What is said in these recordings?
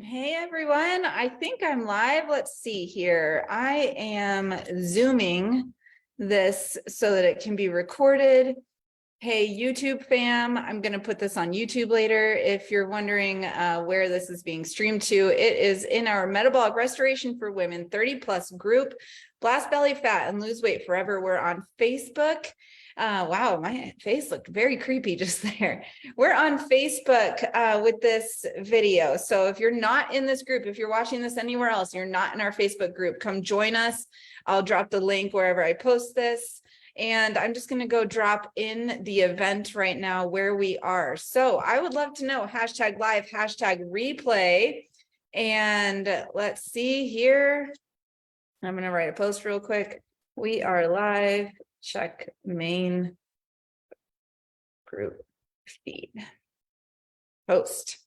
Hey everyone, I think I'm live. Let's see here. I am Zooming this so that it can be recorded. Hey YouTube fam, I'm going to put this on YouTube later. If you're wondering where this is being streamed to, it is in our Metabolic Restoration for Women 30 plus group, Blast Belly Fat and Lose Weight Forever. We're on Facebook. Wow, my face looked very creepy just there. We're on Facebook with this video. So if you're not in this group, if you're watching this anywhere else, you're not in our Facebook group, come join us. I'll drop the link wherever I post this. And I'm just going to go drop in the event right now where we are. So I would love to know hashtag live, hashtag replay. And let's see here. I'm going to write a post real quick. We are live. Check main group feed. Post.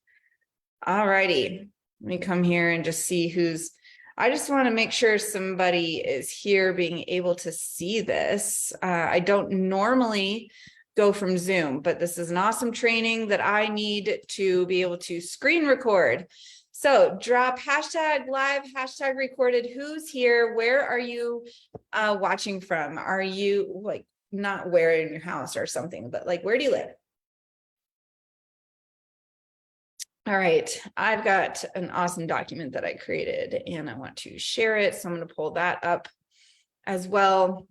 All righty. Let me come here and just see who's. I just want to make sure somebody is here being able to see this. I don't normally go from Zoom, but this is an awesome training that I need to be able to screen record. So drop hashtag live, hashtag recorded. Who's here? Where are you watching from? Are you like not where in your house or something, but like where do you live? All right, I've got an awesome document that I created and I want to share it. So I'm going to pull that up as well.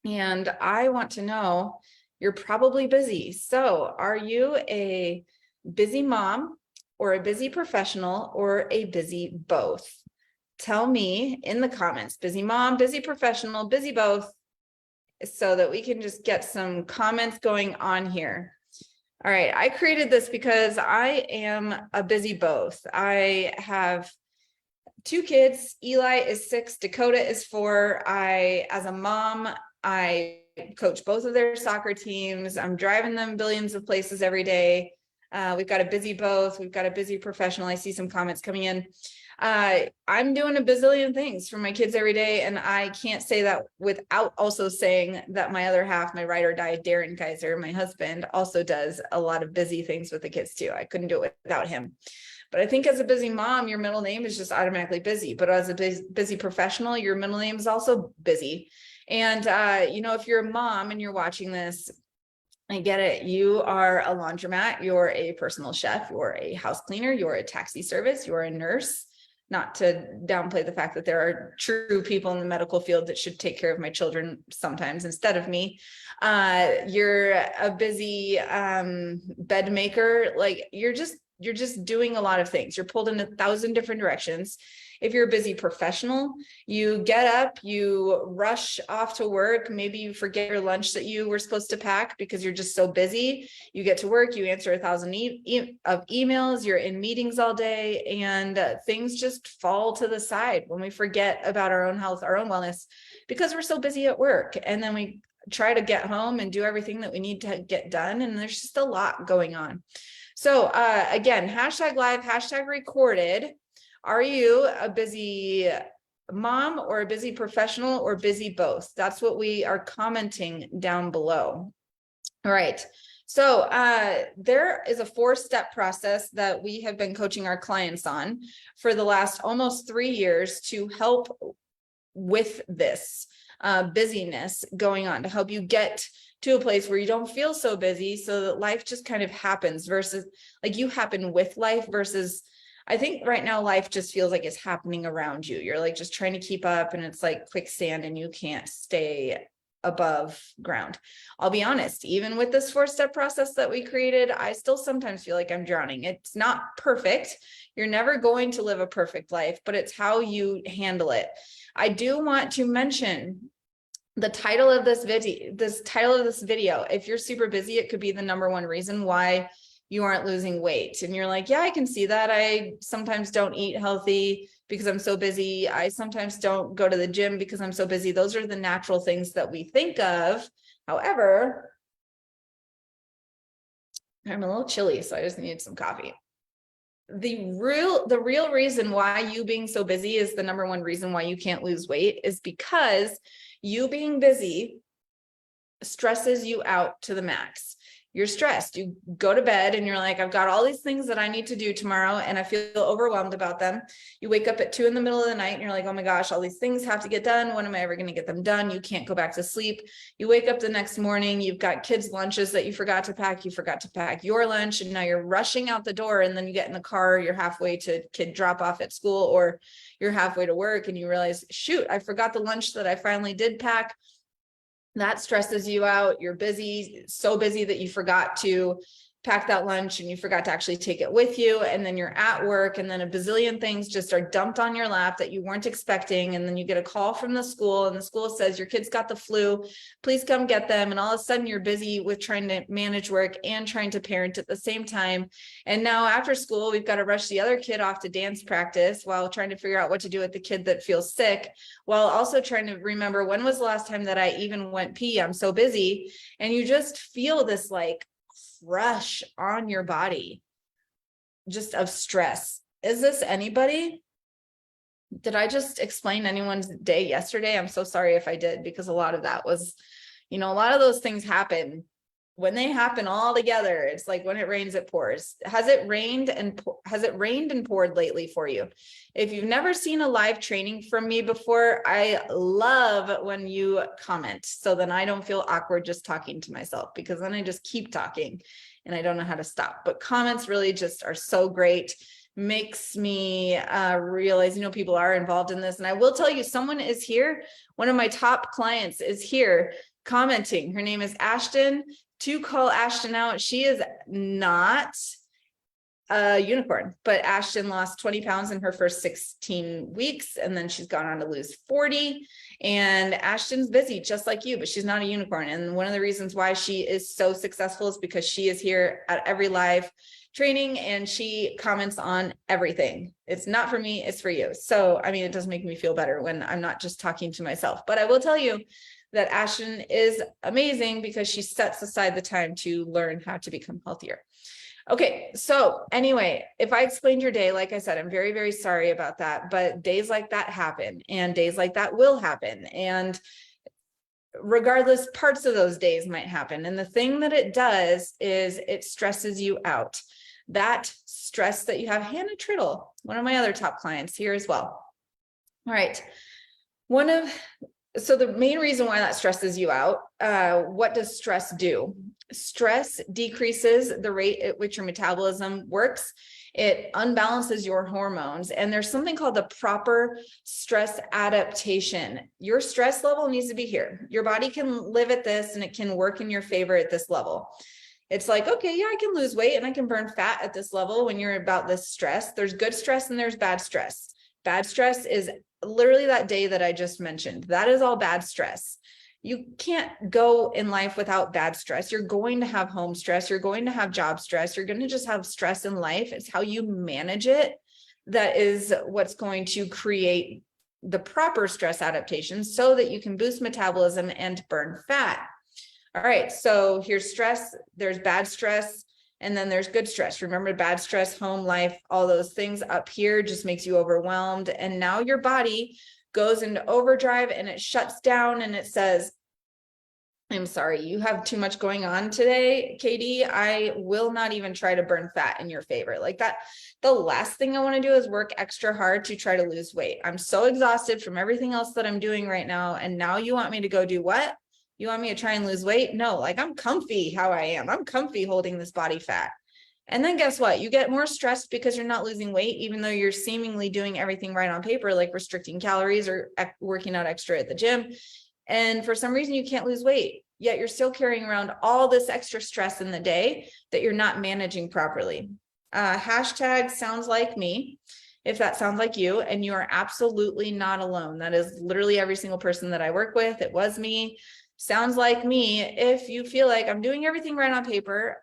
And I want to know, you're probably busy. So are you a busy mom or a busy professional or a busy both? Tell me in the comments, busy mom, busy professional, busy both, so that we can just get some comments going on here. All right, I created this because I am a busy both. I have 2 kids. Eli is 6, Dakota is 4. As a mom, I coach both of their soccer teams. I'm driving them billions of places every day. We've got a busy both. We've got a busy professional. I see some comments coming in. I'm doing a bazillion things for my kids every day. And I can't say that without also saying that my other half, my ride or die, Darren Kaiser, my husband, also does a lot of busy things with the kids too. I couldn't do it without him. But I think as a busy mom, your middle name is just automatically busy. But as a busy professional, your middle name is also busy. And, if you're a mom and you're watching this, I get it. You are a laundromat, you're a personal chef, you're a house cleaner, you're a taxi service, you're a nurse. Not to downplay the fact that there are true people in the medical field that should take care of my children sometimes instead of me. You're a busy bed maker. Like you're just doing a lot of things. You're pulled in 1,000 different directions. If you're a busy professional, you get up, you rush off to work. Maybe you forget your lunch that you were supposed to pack because you're just so busy. You get to work, you answer 1,000 of emails, you're in meetings all day, and things just fall to the side when we forget about our own health, our own wellness, because we're so busy at work. And then we try to get home and do everything that we need to get done. And there's just a lot going on. So again, hashtag live, hashtag recorded. Are you a busy mom or a busy professional or busy both? That's what we are commenting down below. All right. So there is a 4-step process that we have been coaching our clients on for the last almost 3 years to help with this busyness going on, to help you get to a place where you don't feel so busy, so that life just kind of happens versus like you happen with life versus I think right now life just feels like it's happening around you. You're like just trying to keep up and it's like quicksand and you can't stay above ground. I'll be honest, even with this 4-step process that we created, I still sometimes feel like I'm drowning. It's not perfect. You're never going to live a perfect life, but it's how you handle it. I do want to mention the title of this video. If you're super busy, it could be the #1 reason why you aren't losing weight. And you're like, yeah, I can see that. I sometimes don't eat healthy because I'm so busy. I sometimes don't go to the gym because I'm so busy. Those are the natural things that we think of. However, I'm a little chilly, so I just need some coffee. The real reason why you being so busy is the #1 reason why you can't lose weight is because you being busy stresses you out to the max. you're stressed. You go to bed and you're like, I've got all these things that I need to do tomorrow and I feel overwhelmed about them. You wake up at 2 a.m. in the night and you're like, oh my gosh, all these things have to get done. When am I ever going to get them done? You can't go back to sleep. You wake up the next morning, you've got kids' lunches that you forgot to pack. You forgot to pack your lunch and now you're rushing out the door, and then you get in the car, you're halfway to kid drop off at school, or you're halfway to work and you realize, shoot, I forgot the lunch that I finally did pack. That stresses you out. You're busy, so busy that you forgot to pack that lunch and you forgot to actually take it with you. And then you're at work and then a bazillion things just are dumped on your lap that you weren't expecting. And then you get a call from the school and the school says, your kid's got the flu, please come get them. And all of a sudden you're busy with trying to manage work and trying to parent at the same time. And now after school, we've got to rush the other kid off to dance practice while trying to figure out what to do with the kid that feels sick, while also trying to remember, when was the last time that I even went pee? I'm so busy. And you just feel this like rush on your body just of stress. Is this anybody? Did I just explain anyone's day yesterday? I'm so sorry if I did, because a lot of that was, a lot of those things happen when they happen all together. It's like when it rains, it pours. Has it rained and poured lately for you? If you've never seen a live training from me before, I love when you comment, so then I don't feel awkward just talking to myself, because then I just keep talking and I don't know how to stop. But comments really just are so great. Makes me realize, people are involved in this. And I will tell you, someone is here. One of my top clients is here commenting. Her name is Ashton. To call Ashton out, she is not a unicorn, but Ashton lost 20 pounds in her first 16 weeks. And then she's gone on to lose 40. And Ashton's busy just like you, but she's not a unicorn. And one of the reasons why she is so successful is because she is here at every live training and she comments on everything. It's not for me, it's for you. So, it does make me feel better when I'm not just talking to myself. But I will tell you that Ashton is amazing because she sets aside the time to learn how to become healthier. Okay, so anyway, if I explained your day, like I said, I'm very, very sorry about that, but days like that happen and days like that will happen. And regardless, parts of those days might happen. And the thing that it does is it stresses you out. That stress that you have, Hannah Triddle, one of my other top clients here as well. All right. So the main reason why that stresses you out, what does stress do? Stress decreases the rate at which your metabolism works. It unbalances your hormones. And there's something called the proper stress adaptation. Your stress level needs to be here. Your body can live at this and it can work in your favor at this level. It's like, okay, yeah, I can lose weight and I can burn fat at this level when you're about this stress. There's good stress and there's bad stress. Bad stress is literally that day that I just mentioned. That is all bad stress. You can't go in life without bad stress. You're going to have home stress. You're going to have job stress. You're going to just have stress in life. It's how you manage it that is what's going to create the proper stress adaptation so that you can boost metabolism and burn fat. All right, so here's stress. There's bad stress. And then there's good stress. Remember, bad stress, home life, all those things up here just makes you overwhelmed. And now your body goes into overdrive and it shuts down and it says, I'm sorry, you have too much going on today, Katie. I will not even try to burn fat in your favor. Like that, the last thing I want to do is work extra hard to try to lose weight. I'm so exhausted from everything else that I'm doing right now. And now you want me to go do what? You want me to try and lose weight? No, like I'm comfy how I am. I'm comfy holding this body fat. And then guess what? You get more stressed because you're not losing weight, even though you're seemingly doing everything right on paper, like restricting calories or working out extra at the gym. And for some reason, you can't lose weight, yet you're still carrying around all this extra stress in the day that you're not managing properly. Hashtag sounds like me. If that sounds like you, and you are absolutely not alone. That is literally every single person that I work with. It was me. Sounds like me. If you feel like I'm doing everything right on paper,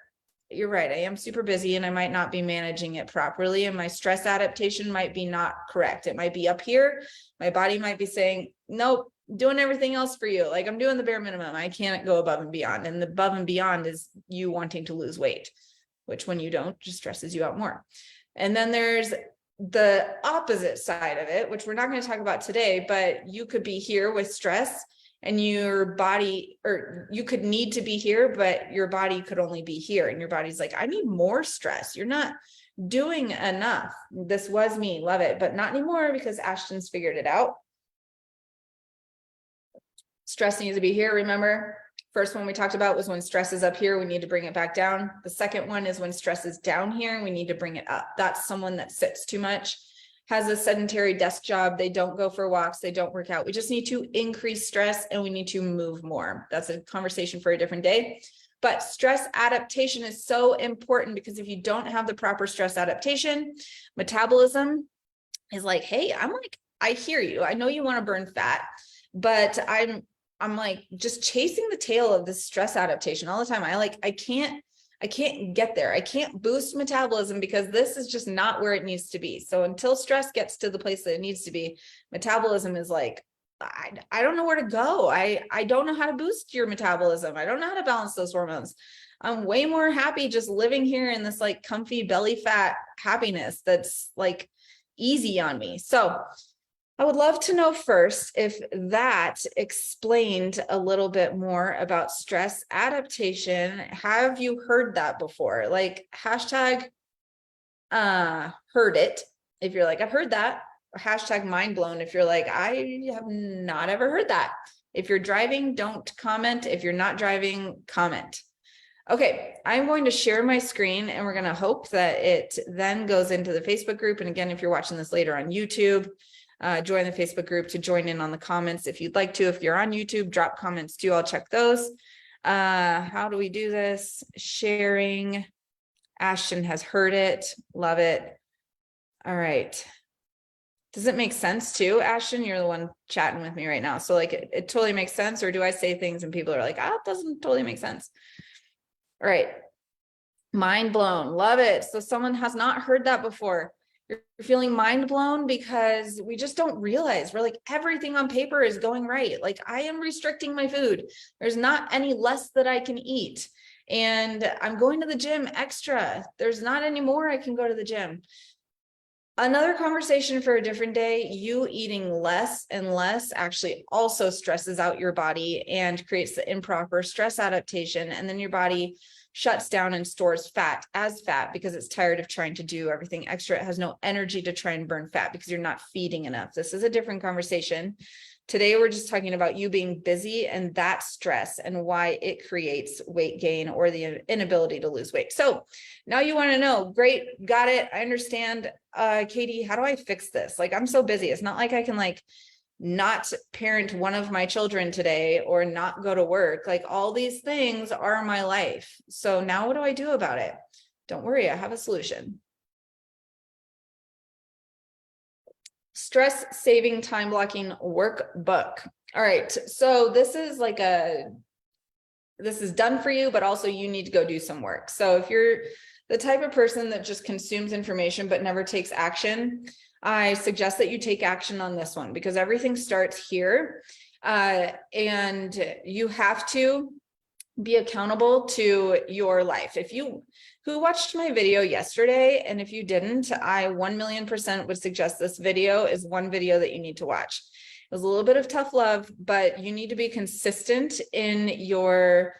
you're right. I am super busy and I might not be managing it properly. And my stress adaptation might be not correct. It might be up here. My body might be saying, nope, doing everything else for you. Like I'm doing the bare minimum. I can't go above and beyond. And the above and beyond is you wanting to lose weight, which when you don't, just stresses you out more. And then there's the opposite side of it, which we're not going to talk about today, but you could be here with stress and your body, or you could need to be here, but your body could only be here. And your body's like, I need more stress. You're not doing enough. This was me, love it, but not anymore because Ashton's figured it out. Stress needs to be here. Remember, first one we talked about was when stress is up here, we need to bring it back down. The second one is when stress is down here, we need to bring it up. That's someone that sits too much, has a sedentary desk job. They don't go for walks. They don't work out. We just need to increase stress and we need to move more. That's a conversation for a different day. But stress adaptation is so important because if you don't have the proper stress adaptation, metabolism is like, hey, I hear you. I know you want to burn fat, but I'm like just chasing the tail of this stress adaptation all the time. I can't get there. I can't boost metabolism because this is just not where it needs to be. So until stress gets to the place that it needs to be, metabolism is like, I don't know where to go. I don't know how to boost your metabolism. I don't know how to balance those hormones. I'm way more happy just living here in this like comfy belly fat happiness that's like easy on me. So I would love to know first if that explained a little bit more about stress adaptation. Have you heard that before? Like hashtag heard it. If you're like, I've heard that. Or hashtag mind blown. If you're like, I have not ever heard that. If you're driving, don't comment. If you're not driving, comment. Okay, I'm going to share my screen and we're going to hope that it then goes into the Facebook group. And again, if you're watching this later on YouTube, join the Facebook group to join in on the comments if you'd like to. If you're on YouTube, drop comments too. I'll check those. How do we do this? Sharing. Ashton has heard it. Love it. All right. Does it make sense too, Ashton? You're the one chatting with me right now. So like it totally makes sense, or do I say things and people are like, it doesn't totally make sense. All right. Mind blown. Love it. So someone has not heard that before. You're feeling mind blown because we just don't realize we're like everything on paper is going right. Like I am restricting my food. There's not any less that I can eat. And I'm going to the gym extra. There's not any more I can go to the gym. Another conversation for a different day. You eating less and less actually also stresses out your body and creates the improper stress adaptation. And then your body shuts down and stores fat as fat because it's tired of trying to do everything extra. It has no energy to try and burn fat because you're not feeding enough. This is a different conversation. Today, we're just talking about you being busy and that stress and why it creates weight gain or the inability to lose weight. So now you want to know, great, got it. I understand. Katie, how do I fix this? Like, I'm so busy. It's not like I can like not parent one of my children today or not go to work. Like all these things are my life. So now what do I do about it? Don't worry, I have a solution. Stress saving time blocking workbook. All right. So this is like this is done for you, but also you need to go do some work. So if you're the type of person that just consumes information, but never takes action, I suggest that you take action on this one because everything starts here. And you have to be accountable to your life. Who watched my video yesterday, and if you didn't, I 1,000,000% would suggest this video is one video that you need to watch. It was a little bit of tough love, but you need to be consistent in your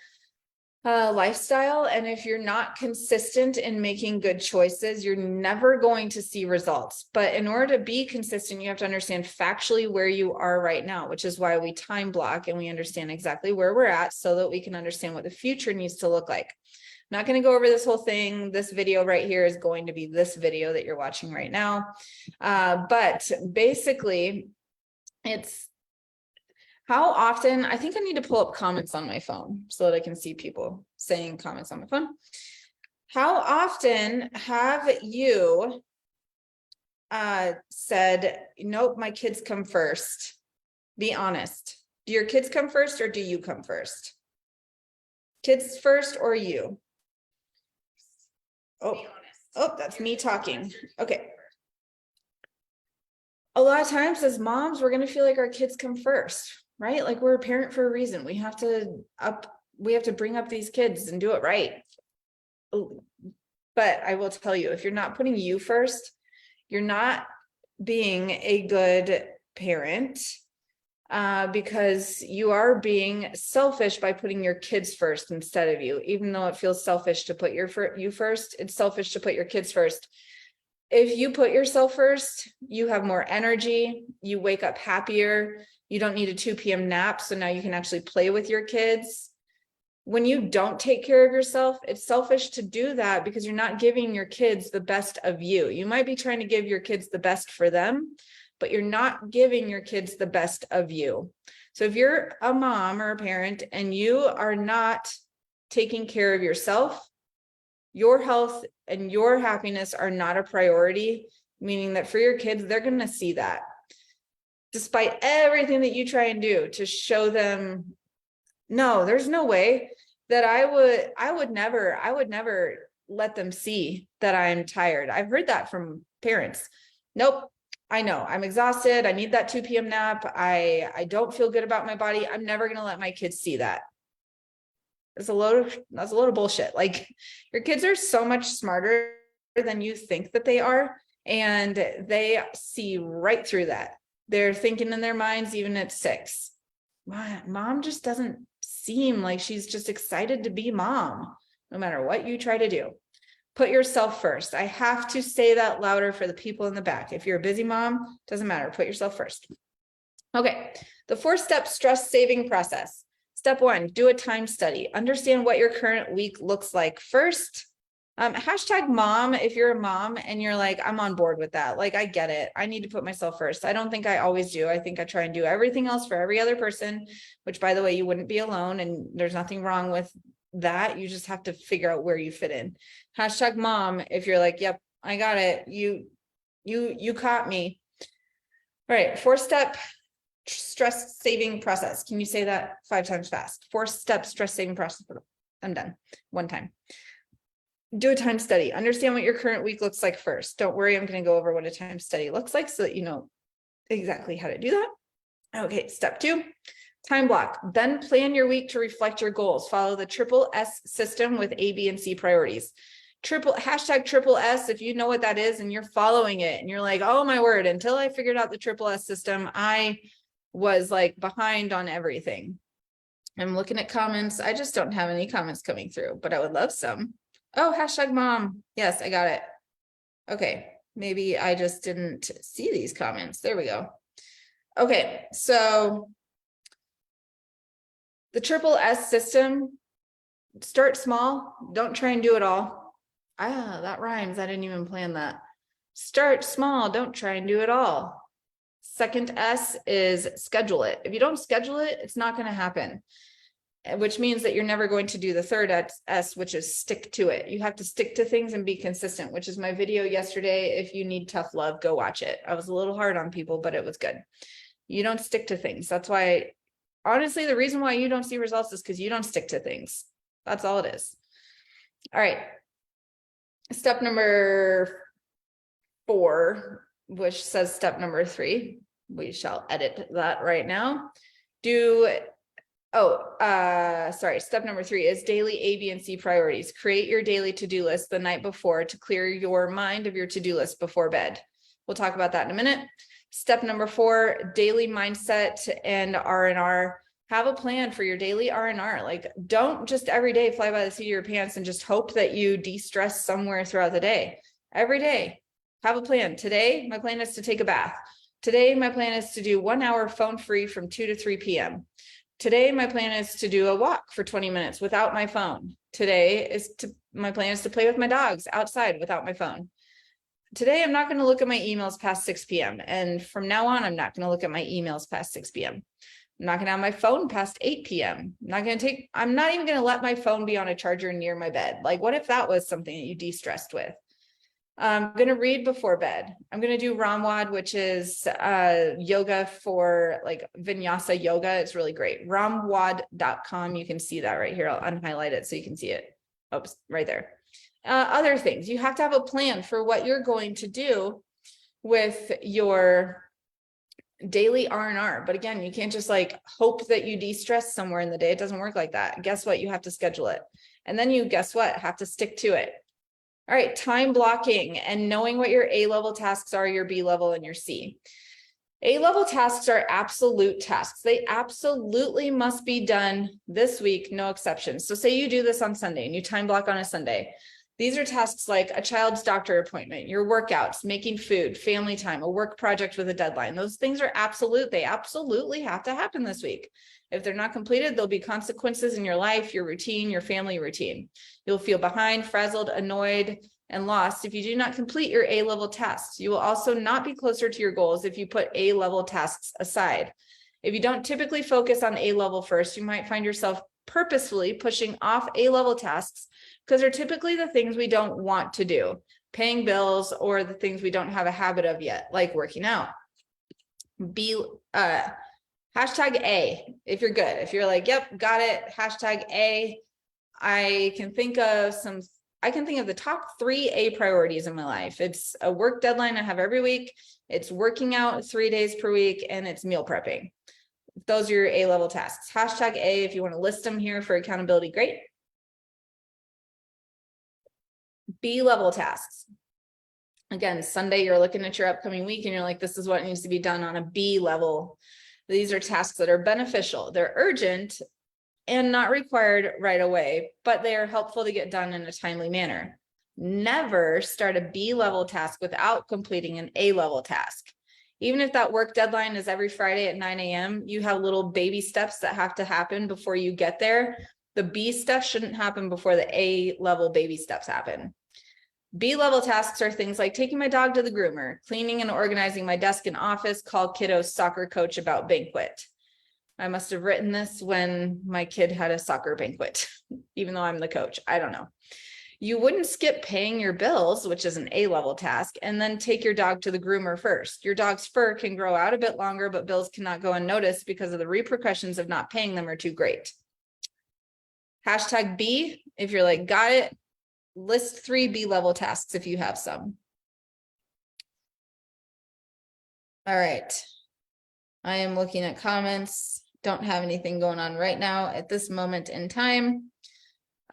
lifestyle. And if you're not consistent in making good choices, you're never going to see results. But in order to be consistent, you have to understand factually where you are right now, which is why we time block and we understand exactly where we're at so that we can understand what the future needs to look like. I'm not going to go over this whole thing. This video right here is going to be this video that you're watching right now. But basically, it's how often, I think I need to pull up comments on my phone so that I can see people saying comments on my phone. How often have you said, nope, my kids come first? Be honest. Do your kids come first or do you come first? Kids first or you? Oh, that's me talking. Okay. A lot of times as moms, we're going to feel like our kids come first, right? Like we're a parent for a reason. We have to bring up these kids and do it right. But I will tell you, if you're not putting you first, you're not being a good parent. because you are being selfish by putting your kids first instead of you. Even though it feels selfish to put you first, it's selfish to put your kids first. If you put yourself first, you have more energy, you wake up happier, you don't need a 2 p.m. nap, so now you can actually play with your kids. When you don't take care of yourself, it's selfish to do that because you're not giving your kids the best of you. You might be trying to give your kids the best for them, but you're not giving your kids the best of you. So if you're a mom or a parent and you are not taking care of yourself, your health and your happiness are not a priority, meaning that for your kids, they're going to see that. Despite everything that you try and do to show them, no, there's no way that I would never let them see that I'm tired. I've heard that from parents. Nope. I know I'm exhausted. I need that 2 p.m. nap. I don't feel good about my body. I'm never going to let my kids see that. That's a load of bullshit. Like, your kids are so much smarter than you think that they are. And they see right through that. They're thinking in their minds, even at 6. Mom just doesn't seem like she's just excited to be mom, no matter what you try to do. Put yourself first. I have to say that louder for the people in the back. If you're a busy mom, doesn't matter. Put yourself first. Okay. The 4-step stress saving process. Step 1, do a time study. Understand what your current week looks like first. Hashtag mom, if you're a mom and you're like, I'm on board with that. Like, I get it. I need to put myself first. I don't think I always do. I think I try and do everything else for every other person, which, by the way, you wouldn't be alone. And there's nothing wrong with that. You just have to figure out where you fit in. Hashtag mom, if you're like, yep, I got it. You caught me. All right. 4-step stress saving process. Can you say that 5 times fast? 4-step stress saving process. I'm done. 1 time. Do a time study. Understand what your current week looks like first. Don't worry, I'm going to go over what a time study looks like so that you know exactly how to do that. Okay, step 2, time block. Then plan your week to reflect your goals. Follow the triple S system with A, B, and C priorities. Hashtag triple S, if you know what that is and you're following it and you're like, oh my word, until I figured out the triple S system, I was like behind on everything. I'm looking at comments. I just don't have any comments coming through, but I would love some. Oh, hashtag mom. Yes, I got it. Okay. Maybe I just didn't see these comments. There we go. Okay. So the triple S system, start small. Don't try and do it all. Ah, that rhymes. I didn't even plan that. Start small. Don't try and do it all. Second S is schedule it. If you don't schedule it, it's not going to happen. Which means that you're never going to do the third S, which is stick to it. You have to stick to things and be consistent, which is my video yesterday. If you need tough love, go watch it. I was a little hard on people, but it was good. You don't stick to things. That's why, honestly, the reason why you don't see results is because you don't stick to things. That's all it is. All right. Step number 4, which says step number 3. We shall edit that right now. Step number 3 is daily A, B, and C priorities. Create your daily to-do list the night before to clear your mind of your to-do list before bed. We'll talk about that in a minute. Step number 4, daily mindset and R&R. Have a plan for your daily R&R. Like, don't just every day fly by the seat of your pants and just hope that you de-stress somewhere throughout the day. Every day, have a plan. Today, my plan is to take a bath. Today, my plan is to do 1 hour phone free from 2 to 3 p.m. Today, my plan is to do a walk for 20 minutes without my phone. My plan is to play with my dogs outside without my phone. Today, I'm not going to look at my emails past 6 p.m. And from now on, I'm not going to look at my emails past 6 p.m. I'm not going to have my phone past 8 p.m. I'm not even going to let my phone be on a charger near my bed. Like, what if that was something that you de-stressed with? I'm going to read before bed. I'm going to do Ramwad, which is yoga for like vinyasa yoga. It's really great. Ramwad.com. You can see that right here. I'll unhighlight it so you can see it. Oops, right there. Other things. You have to have a plan for what you're going to do with your daily R&R. But again, you can't just like hope that you de-stress somewhere in the day. It doesn't work like that. Guess what? You have to schedule it. And then you, guess what? Have to stick to it. All right, time blocking and knowing what your A level tasks are, your B level, and your C. A-level tasks are absolute tasks. They absolutely must be done this week, no exceptions. So say you do this on Sunday and you time block on a Sunday. These are tasks like a child's doctor appointment, your workouts, making food, family time, a work project with a deadline. Those things are absolute. They absolutely have to happen this week. If they're not completed, there'll be consequences in your life, your routine, your family routine. You'll feel behind, frazzled, annoyed, and lost if you do not complete your A-level tasks. You will also not be closer to your goals if you put A-level tasks aside. If you don't typically focus on A-level first, you might find yourself purposefully pushing off A-level tasks because they're typically the things we don't want to do, paying bills, or the things we don't have a habit of yet, like working out. Hashtag A, if you're good. If you're like, yep, got it, hashtag A. I can think of the top 3 A priorities in my life. It's a work deadline I have every week. It's working out 3 days per week, and it's meal prepping. Those are your A-level tasks. Hashtag A, if you want to list them here for accountability, great. B-level tasks. Again, Sunday, you're looking at your upcoming week and you're like, this is what needs to be done on a B level. These are tasks that are beneficial. They're urgent and not required right away, but they are helpful to get done in a timely manner. Never start a B-level task without completing an A-level task. Even if that work deadline is every Friday at 9 a.m., you have little baby steps that have to happen before you get there. The B stuff shouldn't happen before the A-level baby steps happen. B-level tasks are things like taking my dog to the groomer, cleaning and organizing my desk and office, call kiddo's soccer coach about banquet. I must have written this when my kid had a soccer banquet, even though I'm the coach. I don't know. You wouldn't skip paying your bills, which is an A-level task, and then take your dog to the groomer first. Your dog's fur can grow out a bit longer, but bills cannot go unnoticed because of the repercussions of not paying them are too great. Hashtag B, if you're like, got it, list 3 B-level tasks if you have some. All right. I am looking at comments. Don't have anything going on right now at this moment in time.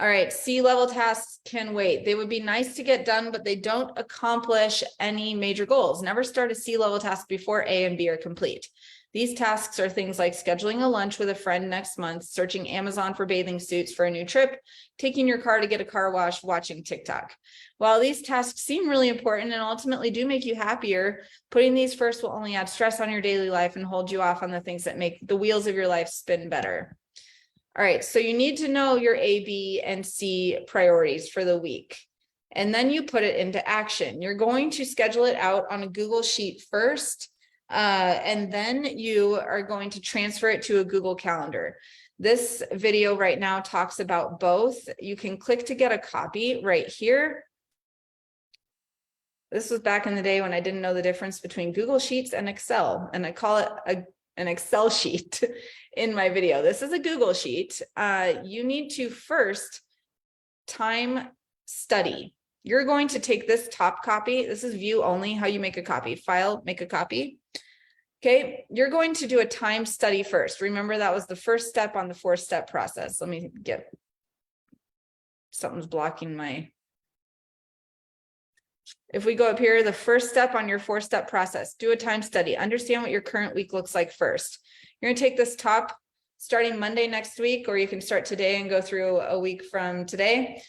All right, C-level tasks can wait. They would be nice to get done, but they don't accomplish any major goals. Never start a C-level task before A and B are complete. These tasks are things like scheduling a lunch with a friend next month, searching Amazon for bathing suits for a new trip, taking your car to get a car wash, watching TikTok. While these tasks seem really important and ultimately do make you happier, putting these first will only add stress on your daily life and hold you off on the things that make the wheels of your life spin better. All right, so you need to know your A, B, and C priorities for the week. And then you put it into action. You're going to schedule it out on a Google Sheet first. And then you are going to transfer it to a Google Calendar. This video right now talks about both. You can click to get a copy right here. This was back in the day when I didn't know the difference between Google Sheets and Excel, and I call it an Excel sheet in my video. This is a Google Sheet. You need to first time study. You're going to take this top copy. This is view only, how you make a copy. File, make a copy. Okay, you're going to do a time study first. Remember, that was the first step on the 4-step process. Let me get, something's blocking my, if we go up here, the first step on your 4-step process, do a time study. Understand what your current week looks like first. You're going to take this top starting Monday next week, or you can start today and go through a week from today.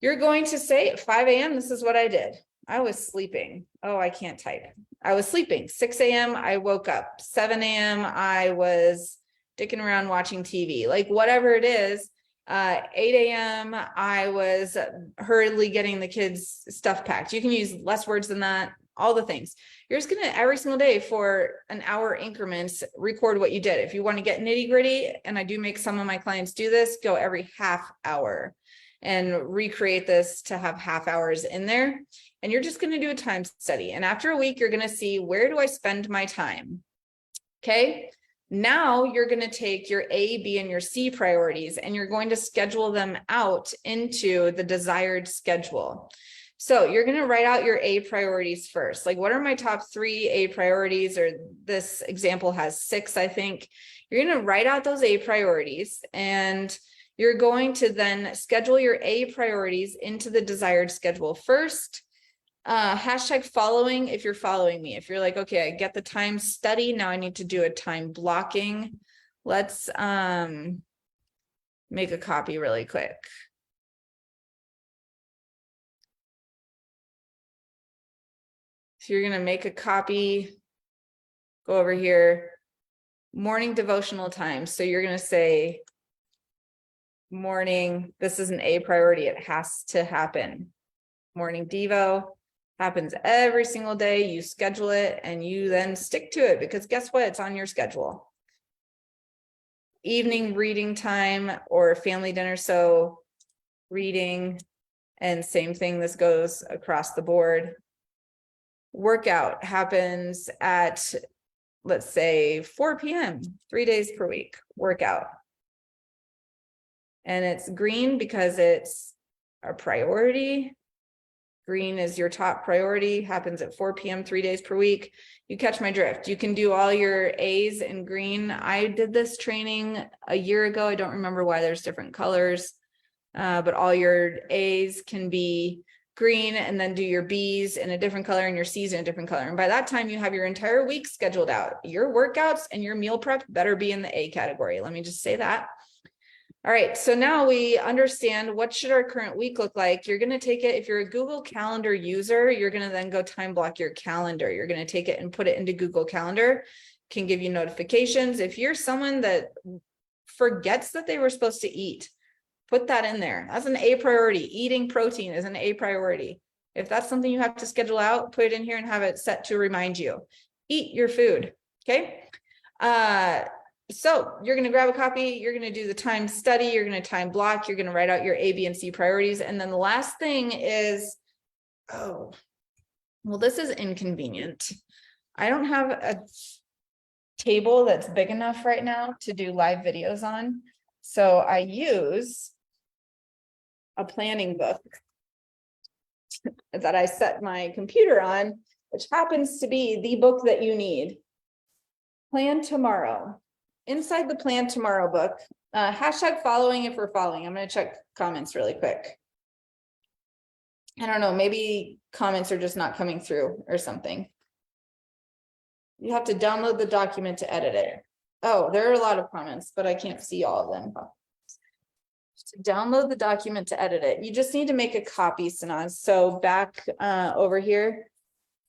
You're going to say at 5 a.m., this is what I did. I was sleeping. Oh, I can't type. I was sleeping. 6 a.m. I woke up. 7 a.m. I was dicking around watching TV, like whatever it is. 8 a.m. I was hurriedly getting the kids' stuff packed. You can use less words than that, all the things. You're just going to every single day for an hour increments, record what you did. If you want to get nitty gritty, and I do make some of my clients do this, go every half hour and recreate this to have half hours in there. And you're just going to do a time study. And after a week, you're going to see, where do I spend my time? Okay. Now you're going to take your A, B, and your C priorities, and you're going to schedule them out into the desired schedule. So you're going to write out your A priorities first. Like, what are my top 3 A priorities? Or this example has 6, I think. You're going to write out those A priorities, and you're going to then schedule your A priorities into the desired schedule first. Hashtag following, if you're following me, if you're like, okay, I get the time study, now I need to do a time blocking. Let's make a copy really quick. So you're going to make a copy, go over here, morning devotional time. So you're going to say morning, this is an A priority. It has to happen. Morning Devo happens every single day. You schedule it and you then stick to it because guess what? It's on your schedule. Evening reading time or family dinner. So reading, and same thing, this goes across the board. Workout happens at, let's say 4 p.m., 3 days per week workout. And it's green because it's a priority. Green is your top priority, happens at 4 p.m., 3 days per week. You catch my drift. You can do all your A's in green. I did this training a year ago. I don't remember why there's different colors, but all your A's can be green, and then do your B's in a different color and your C's in a different color. And by that time, you have your entire week scheduled out. Your workouts and your meal prep better be in the A category. Let me just say that. All right, so now we understand what should our current week look like. You're going to take it, if you're a Google Calendar user, you're going to then go time block your calendar. You're going to take it and put it into Google Calendar, can give you notifications. If you're someone that forgets that they were supposed to eat, put that in there. That's an A priority. Eating protein is an A priority. If that's something you have to schedule out, put it in here and have it set to remind you. Eat your food, okay? So you're going to grab a copy, you're going to do the time study, you're going to time block, you're going to write out your A, B, and C priorities. And then the last thing is, oh, well, this is inconvenient. I don't have a table that's big enough right now to do live videos on. So I use a planning book that I set my computer on, which happens to be the book that you need. Plan Tomorrow. Inside the Plan Tomorrow book, hashtag following if we're following. I'm going to check comments really quick. I don't know, maybe comments are just not coming through or something. You have to download the document to edit it. Oh, there are a lot of comments, but I can't see all of them. To download the document to edit it, you just need to make a copy, Sanaz. So back over here,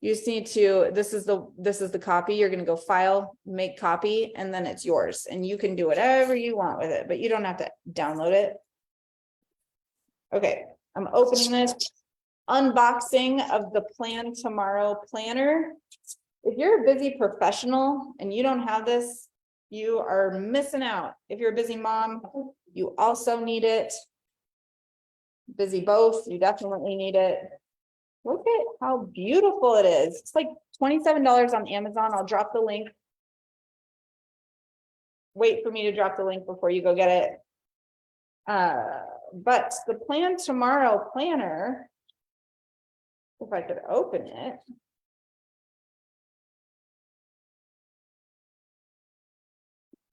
you just need to, this is the copy. You're going to go file, make copy, and then it's yours. And you can do whatever you want with it, but you don't have to download it. Okay, I'm opening this. Unboxing of the Plan Tomorrow planner. If you're a busy professional and you don't have this, you are missing out. If you're a busy mom, you also need it. Busy both, you definitely need it. Look at how beautiful it is. It's like $27 on Amazon. I'll drop the link. Wait for me to drop the link before you go get it. But the Plan Tomorrow planner, if I could open it.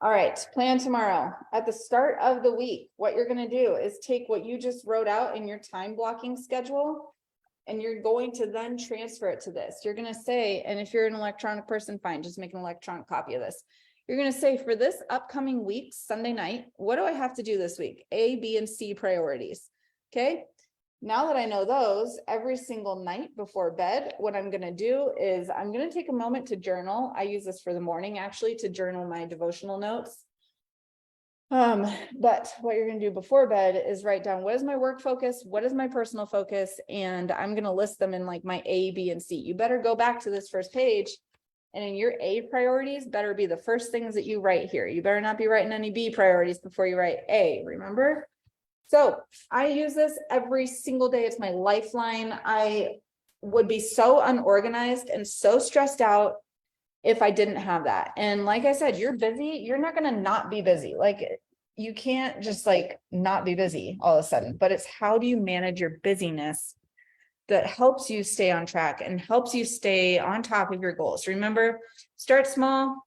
All right, Plan Tomorrow. At the start of the week, what you're going to do is take what you just wrote out in your time blocking schedule, and you're going to then transfer it to this. You're going to say, and if you're an electronic person, fine, just make an electronic copy of this. You're going to say, for this upcoming week, Sunday night, what do I have to do this week? A, B, and C priorities. Okay. Now that I know those, every single night before bed, what I'm going to do is I'm going to take a moment to journal. I use this for the morning, actually, to journal my devotional notes. But what you're going to do before bed is write down, what is my work focus? What is my personal focus? And I'm going to list them in like my A, B, and C. You better go back to this first page, and in your A priorities better be the first things that you write here. You better not be writing any B priorities before you write A, remember? So I use this every single day. It's my lifeline. I would be so unorganized and so stressed out if I didn't have that. And like I said, you're busy. You're not going to not be busy. Like, you can't just like not be busy all of a sudden, but it's how do you manage your busyness that helps you stay on track and helps you stay on top of your goals. Remember, start small.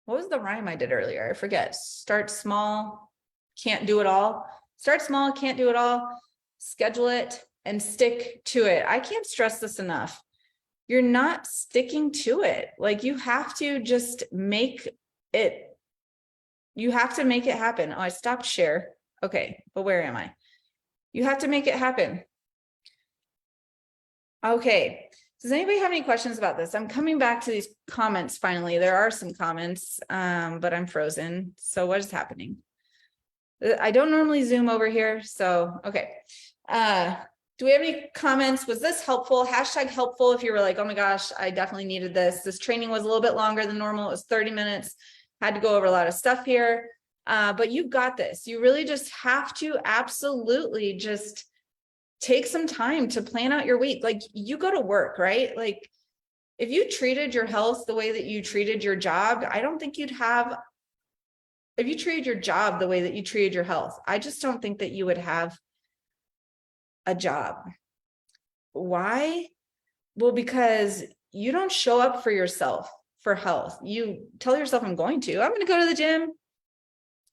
What was the rhyme I did earlier? I forget. Start small, can't do it all. Start small, can't do it all. Schedule it and stick to it. I can't stress this enough. You're not sticking to it. Like, you have to just make it, you have to make it happen. Oh, I stopped share. Okay, but where am I? You have to make it happen. Okay. Does anybody have any questions about this? I'm coming back to these comments finally. There are some comments, but I'm frozen. So what is happening? I don't normally Zoom over here. So, okay. Do we have any comments? Was this helpful? Hashtag helpful if you were like, oh my gosh, I definitely needed this. This training was a little bit longer than normal. It was 30 minutes. Had to go over a lot of stuff here. But you got this. You really just have to absolutely just take some time to plan out your week. Like, you go to work, right? Like, if you treated your health the way that you treated your job, I don't think you'd have, if you treated your job the way that you treated your health, I just don't think that you would have a job. Why? Well, because you don't show up for yourself for health. You tell yourself, I'm going to go to the gym.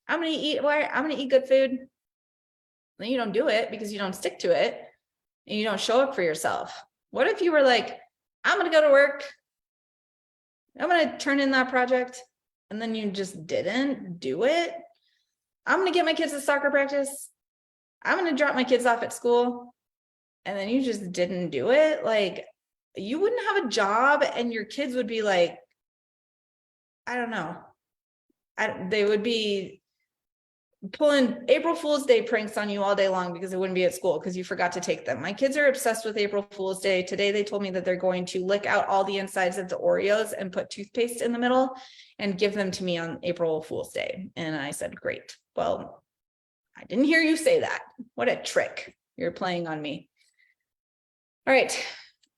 I'm going to eat good food. Then you don't do it because you don't stick to it and you don't show up for yourself. What if you were like, I'm going to go to work. I'm going to turn in that project. And then you just didn't do it. I'm going to get my kids to soccer practice. I'm going to drop my kids off at school. And then you just didn't do it. Like, you wouldn't have a job and your kids would be like, I don't know. They would be pulling April Fool's Day pranks on you all day long because they wouldn't be at school because you forgot to take them. My kids are obsessed with April Fool's Day. Today, they told me that they're going to lick out all the insides of the Oreos and put toothpaste in the middle and give them to me on April Fool's Day. And I said, great. Well, I didn't hear you say that. What a trick. You're playing on me. All right.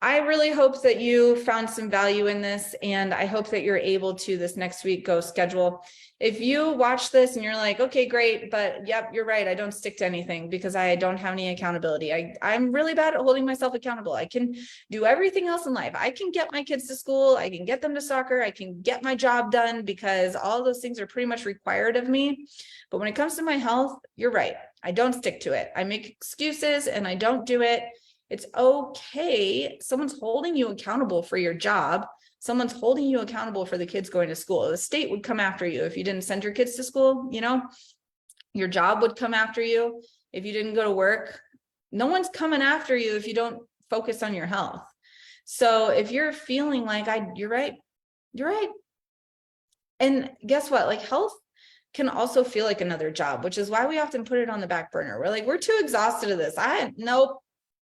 I really hope that you found some value in this, and I hope that you're able to this next week go schedule. If you watch this and you're like, okay, great, but yep, you're right, I don't stick to anything because I don't have any accountability. I'm really bad at holding myself accountable. I can do everything else in life. I can get my kids to school, I can get them to soccer, I can get my job done because all those things are pretty much required of me. But when it comes to my health, you're right, I don't stick to it. I make excuses and I don't do it. It's okay. Someone's holding you accountable for your job. Someone's holding you accountable for the kids going to school. The state would come after you if you didn't send your kids to school. You know, your job would come after you if you didn't go to work. No one's coming after you if you don't focus on your health. So if you're feeling like you're right. And guess what? Like, health can also feel like another job, which is why we often put it on the back burner. We're like, we're too exhausted of this. Nope.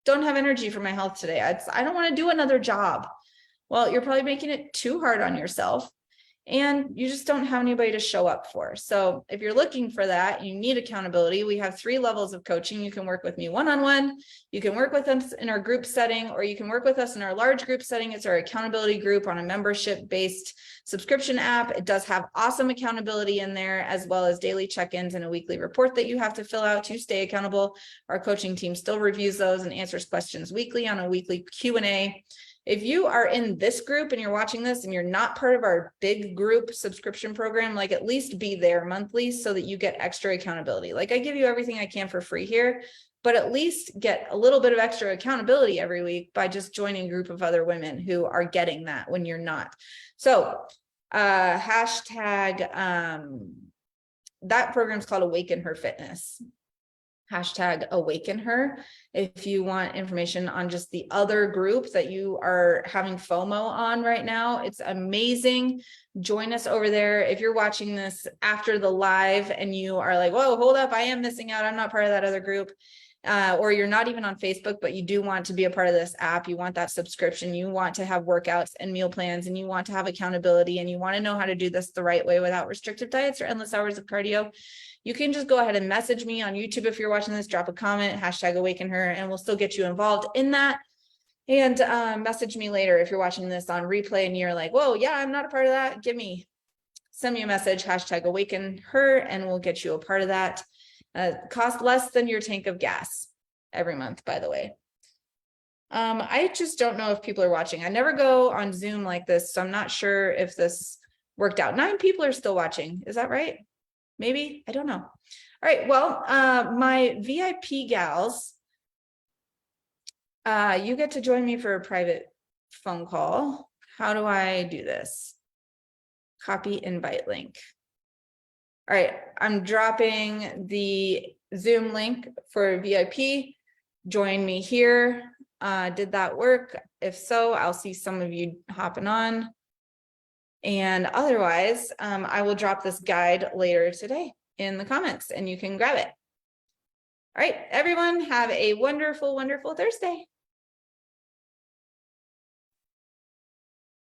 Don't have energy for my health today. I don't want to do another job. Well, you're probably making it too hard on yourself and you just don't have anybody to show up for. So if you're looking for that, you need accountability. We have 3 levels of coaching. You can work with me one-on-one. You can work with us in our group setting, or you can work with us in our large group setting. It's our accountability group on a membership-based subscription app. It does have awesome accountability in there, as well as daily check-ins and a weekly report that you have to fill out to stay accountable. Our coaching team still reviews those and answers questions weekly on a weekly Q&A. If you are in this group and you're watching this and you're not part of our big group subscription program, like, at least be there monthly so that you get extra accountability. Like, I give you everything I can for free here, but at least get a little bit of extra accountability every week by just joining a group of other women who are getting that when you're not. So hashtag, that program is called Awaken Her Fitness. Hashtag Awaken Her if you want information on just the other group that you are having FOMO on right now. It's amazing. Join us over there. If you're watching this after the live and you are like, whoa, hold up, I am missing out, I'm not part of that other group, or you're not even on Facebook, but you do want to be a part of this app, you want that subscription, you want to have workouts and meal plans, and you want to have accountability, and you want to know how to do this the right way without restrictive diets or endless hours of cardio, you can just go ahead and message me on YouTube. If you're watching this, drop a comment, hashtag Awaken Her, and we'll still get you involved in that. And message me later if you're watching this on replay and you're like, whoa, yeah, I'm not a part of that. Send me a message, hashtag Awaken Her, and we'll get you a part of that. Cost less than your tank of gas every month, by the way. I just don't know if people are watching. I never go on Zoom like this, so I'm not sure if this worked out. 9 people are still watching. Is that right? Maybe, I don't know. All right, well, my VIP gals, You get to join me for a private phone call. How do I do this? Copy invite link. All right, I'm dropping the Zoom link for VIP. Join me here. Did that work? If so, I'll see some of you hopping on. And otherwise, I will drop this guide later today in the comments and you can grab it. All right, everyone, have a wonderful, wonderful Thursday.